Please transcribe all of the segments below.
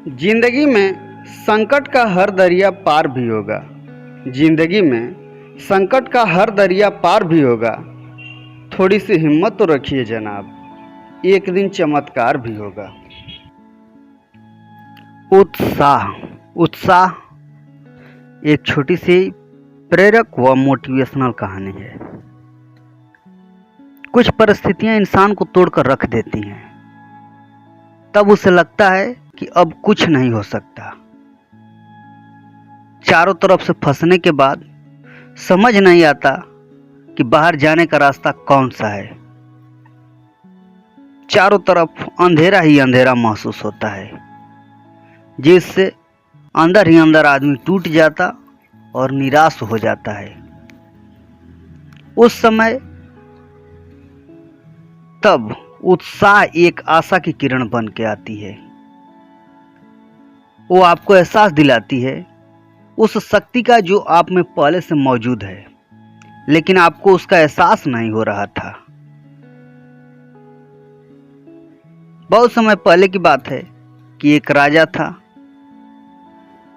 जिंदगी में संकट का हर दरिया पार भी होगा। जिंदगी में संकट का हर दरिया पार भी होगा। थोड़ी सी हिम्मत तो रखिए जनाब, एक दिन चमत्कार भी होगा। उत्साह उत्साह एक छोटी सी प्रेरक व मोटिवेशनल कहानी है। कुछ परिस्थितियां इंसान को तोड़कर रख देती हैं, तब उसे लगता है कि अब कुछ नहीं हो सकता। चारों तरफ से फंसने के बाद समझ नहीं आता कि बाहर जाने का रास्ता कौन सा है। चारों तरफ अंधेरा ही अंधेरा महसूस होता है, जिससे अंदर ही अंदर आदमी टूट जाता और निराश हो जाता है। उस समय तब उत्साह एक आशा की किरण बन के आती है। वो आपको एहसास दिलाती है उस शक्ति का जो आप में पहले से मौजूद है, लेकिन आपको उसका एहसास नहीं हो रहा था। बहुत समय पहले की बात है कि एक राजा था।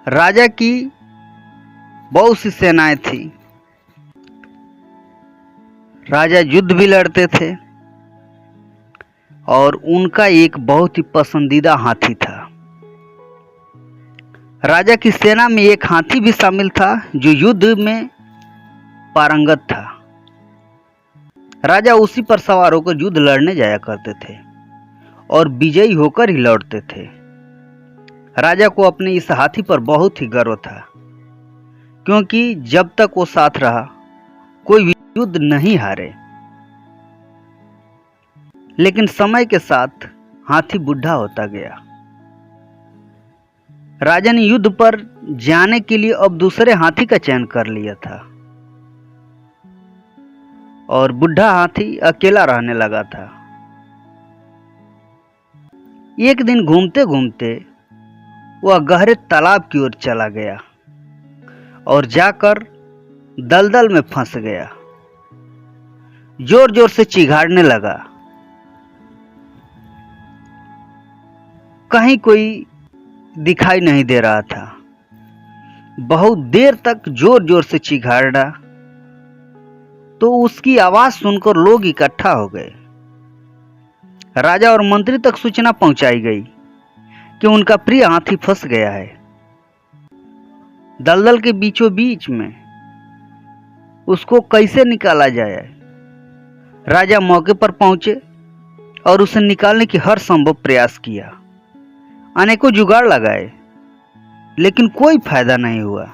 राजा की बहुत सी सेनाएं थी। राजा युद्ध भी लड़ते थे और उनका एक बहुत ही पसंदीदा हाथी था। राजा की सेना में एक हाथी भी शामिल था जो युद्ध में पारंगत था। राजा उसी पर सवार होकर युद्ध लड़ने जाया करते थे और विजयी होकर ही लौटते थे। राजा को अपने इस हाथी पर बहुत ही गर्व था, क्योंकि जब तक वो साथ रहा कोई भी युद्ध नहीं हारे। लेकिन समय के साथ हाथी बूढ़ा होता गया। राजा ने युद्ध पर जाने के लिए अब दूसरे हाथी का चयन कर लिया था और बूढ़ा हाथी अकेला रहने लगा था। एक दिन घूमते घूमते वह गहरे तालाब की ओर चला गया और जाकर दलदल में फंस गया। जोर जोर से चिघाड़ने लगा। कहीं कोई दिखाई नहीं दे रहा था। बहुत देर तक जोर जोर से चिघाड़ा तो उसकी आवाज सुनकर लोग इकट्ठा हो गए। राजा और मंत्री तक सूचना पहुंचाई गई कि उनका प्रिय हाथी फंस गया है। दलदल के बीचों बीच में उसको कैसे निकाला जाए। राजा मौके पर पहुंचे और उसे निकालने की हर संभव प्रयास किया। अनेकों जुगाड़ लगाए, लेकिन कोई फायदा नहीं हुआ।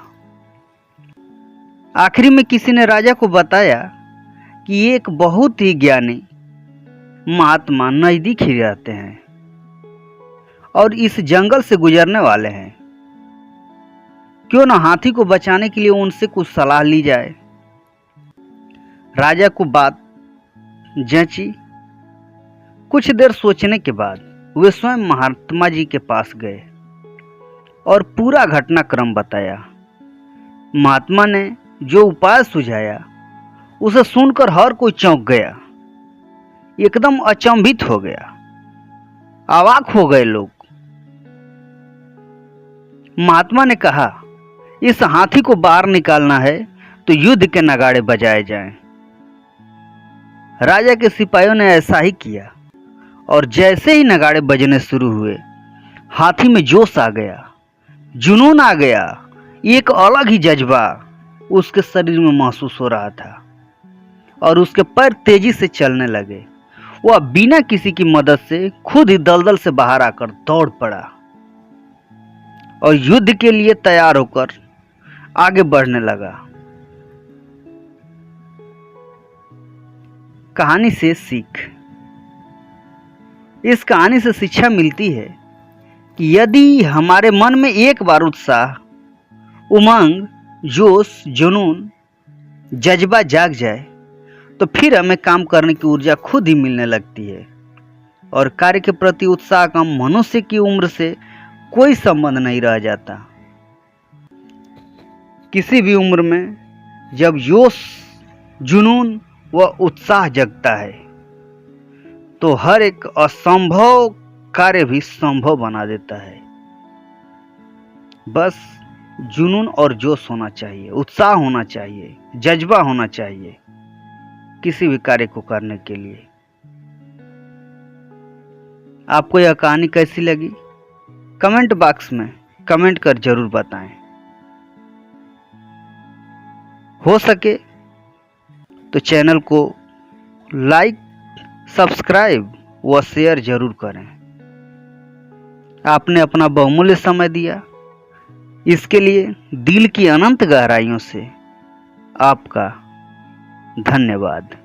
आखिरी में किसी ने राजा को बताया कि एक बहुत ही ज्ञानी महात्मा नजदीक ही रहते हैं और इस जंगल से गुजरने वाले हैं। क्यों न हाथी को बचाने के लिए उनसे कुछ सलाह ली जाए। राजा को बात जंची। कुछ देर सोचने के बाद वे स्वयं महात्मा जी के पास गए और पूरा घटनाक्रम बताया। महात्मा ने जो उपाय सुझाया उसे सुनकर हर कोई चौंक गया, एकदम अचंभित हो गया। अवाक हो गए लोग। महात्मा ने कहा, इस हाथी को बाहर निकालना है तो युद्ध के नगाड़े बजाए जाएं। राजा के सिपाहियों ने ऐसा ही किया और जैसे ही नगाड़े बजने शुरू हुए, हाथी में जोश आ गया, जुनून आ गया। एक अलग ही जज्बा उसके शरीर में महसूस हो रहा था और उसके पैर तेजी से चलने लगे। वह बिना किसी की मदद से खुद ही दलदल से बाहर आकर दौड़ पड़ा और युद्ध के लिए तैयार होकर आगे बढ़ने लगा। कहानी से सीख। इस कहानी से शिक्षा मिलती है कि यदि हमारे मन में एक बार उत्साह, उमंग, जोश, जुनून, जज्बा जाग जाए तो फिर हमें काम करने की ऊर्जा खुद ही मिलने लगती है और कार्य के प्रति उत्साह का मनुष्य की उम्र से कोई संबंध नहीं रह जाता। किसी भी उम्र में जब जोश, जुनून व उत्साह जगता है तो हर एक असंभव कार्य भी संभव बना देता है। बस जुनून और जोश होना चाहिए, उत्साह होना चाहिए, जज्बा होना चाहिए किसी भी कार्य को करने के लिए। आपको यह कहानी कैसी लगी कमेंट बॉक्स में कमेंट कर जरूर बताएं। हो सके तो चैनल को लाइक, सब्सक्राइब व शेयर जरूर करें। आपने अपना बहुमूल्य समय दिया, इसके लिए दिल की अनंत गहराइयों से आपका धन्यवाद।